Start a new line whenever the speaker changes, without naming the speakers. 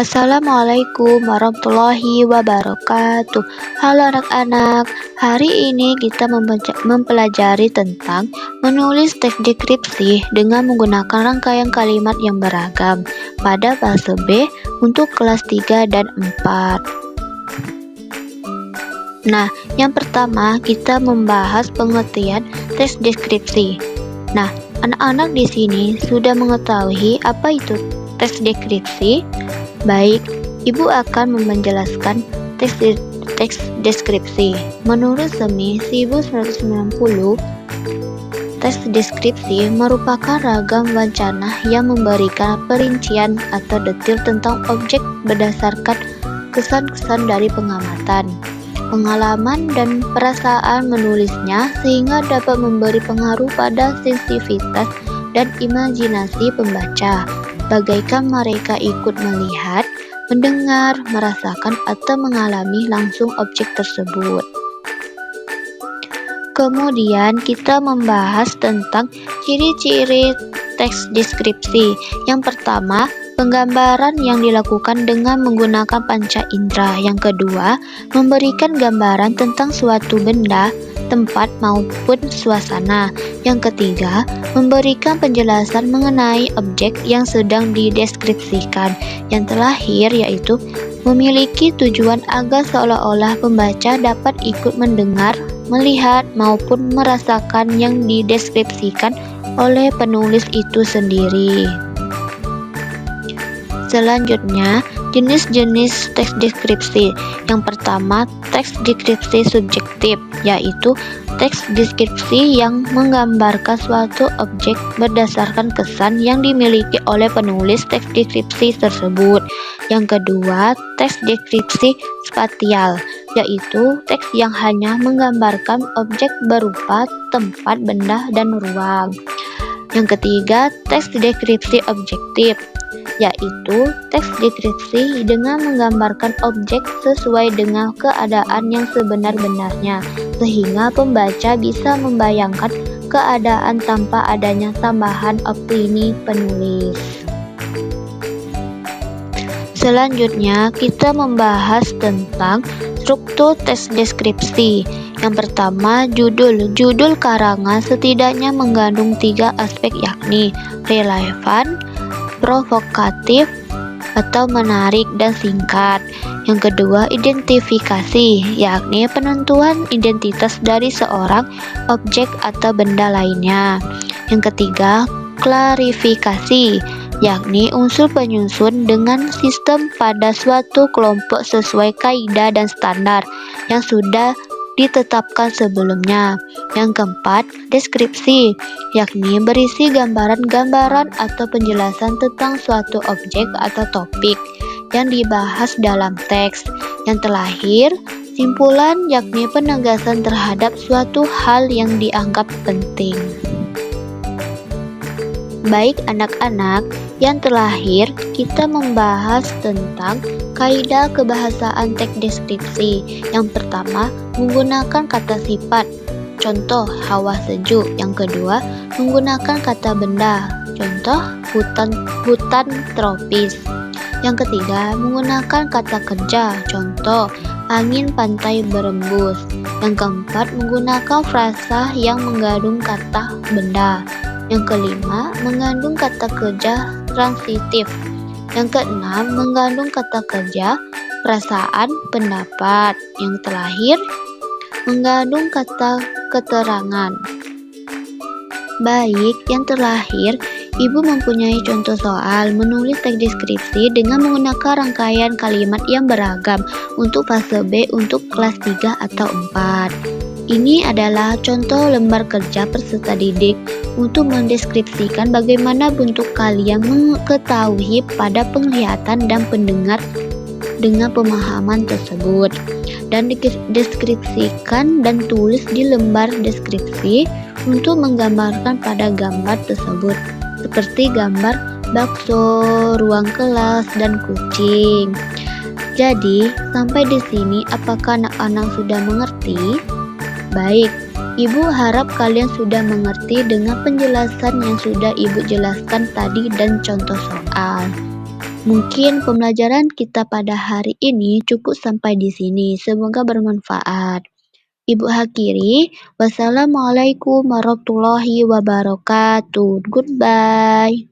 Assalamualaikum warahmatullahi wabarakatuh. Halo anak-anak, hari ini kita mempelajari tentang menulis teks deskripsi dengan menggunakan rangkaian kalimat yang beragam pada fase B untuk kelas 3 dan 4. Nah, yang pertama kita membahas pengertian teks deskripsi. Nah, anak-anak di sini sudah mengetahui apa itu teks deskripsi? Baik, Ibu akan menjelaskan teks deskripsi. Menurut SEMI 1990, teks deskripsi merupakan ragam wacana yang memberikan perincian atau detail tentang objek berdasarkan kesan-kesan dari pengamatan, pengalaman, dan perasaan menulisnya sehingga dapat memberi pengaruh pada sensitivitas dan imajinasi pembaca. Bagaikan mereka ikut melihat, mendengar, merasakan, atau mengalami langsung objek tersebut. Kemudian kita membahas tentang ciri-ciri teks deskripsi. Yang pertama, penggambaran yang dilakukan dengan menggunakan panca indera. Yang kedua, memberikan gambaran tentang suatu benda, tempat maupun suasana. Yang ketiga, memberikan penjelasan mengenai objek yang sedang dideskripsikan. Yang terakhir yaitu memiliki tujuan agar seolah-olah pembaca dapat ikut mendengar, melihat maupun merasakan yang dideskripsikan oleh penulis itu sendiri. Selanjutnya, jenis-jenis teks deskripsi. Yang pertama, teks deskripsi subjektif, yaitu teks deskripsi yang menggambarkan suatu objek berdasarkan kesan yang dimiliki oleh penulis teks deskripsi tersebut. Yang kedua, teks deskripsi spasial, yaitu teks yang hanya menggambarkan objek berupa tempat, benda, dan ruang. Yang ketiga, teks deskripsi objektif, yaitu teks deskripsi dengan menggambarkan objek sesuai dengan keadaan yang sebenar-benarnya, sehingga pembaca bisa membayangkan keadaan tanpa adanya tambahan opini penulis. Selanjutnya, kita membahas tentang struktur teks deskripsi. Yang pertama, judul. Judul karangan setidaknya mengandung 3 aspek, yakni relevan, provokatif, atau menarik, dan singkat. Yang kedua, identifikasi, yakni penentuan identitas dari seorang objek atau benda lainnya. Yang ketiga, klarifikasi, yakni unsur penyusun dengan sistem pada suatu kelompok sesuai kaidah dan standar yang sudah ditetapkan sebelumnya. Yang keempat, deskripsi, yakni berisi gambaran-gambaran atau penjelasan tentang suatu objek atau topik yang dibahas dalam teks. Yang terakhir, simpulan, yakni penegasan terhadap suatu hal yang dianggap penting. Baik anak-anak, yang terakhir kita membahas tentang kaidah kebahasaan teks deskripsi. Yang pertama, menggunakan kata sifat. Contoh, hawa sejuk. Yang kedua, menggunakan kata benda. Contoh, hutan tropis. Yang ketiga, menggunakan kata kerja. Contoh, angin pantai berembus. Yang keempat, menggunakan frasa yang mengandung kata benda. Yang kelima, mengandung kata kerja transitif. Yang keenam, mengandung kata kerja perasaan, pendapat. Yang terakhir, mengandung kata keterangan. Baik, yang terakhir, Ibu mempunyai contoh soal menulis teks deskripsi dengan menggunakan rangkaian kalimat yang beragam untuk fase B untuk kelas 3 atau 4. Ini adalah contoh lembar kerja peserta didik untuk mendeskripsikan bagaimana bentuk kalian mengetahui pada penglihatan dan pendengar dengan pemahaman tersebut, dan deskripsikan dan tulis di lembar deskripsi untuk menggambarkan pada gambar tersebut, seperti gambar bakso, ruang kelas, dan kucing. Jadi, sampai di sini apakah anak-anak sudah mengerti? Baik, Ibu harap kalian sudah mengerti dengan penjelasan yang sudah Ibu jelaskan tadi dan contoh soal. Mungkin pembelajaran kita pada hari ini cukup sampai di sini. Semoga bermanfaat. Ibu akhiri, wassalamualaikum warahmatullahi wabarakatuh. Goodbye.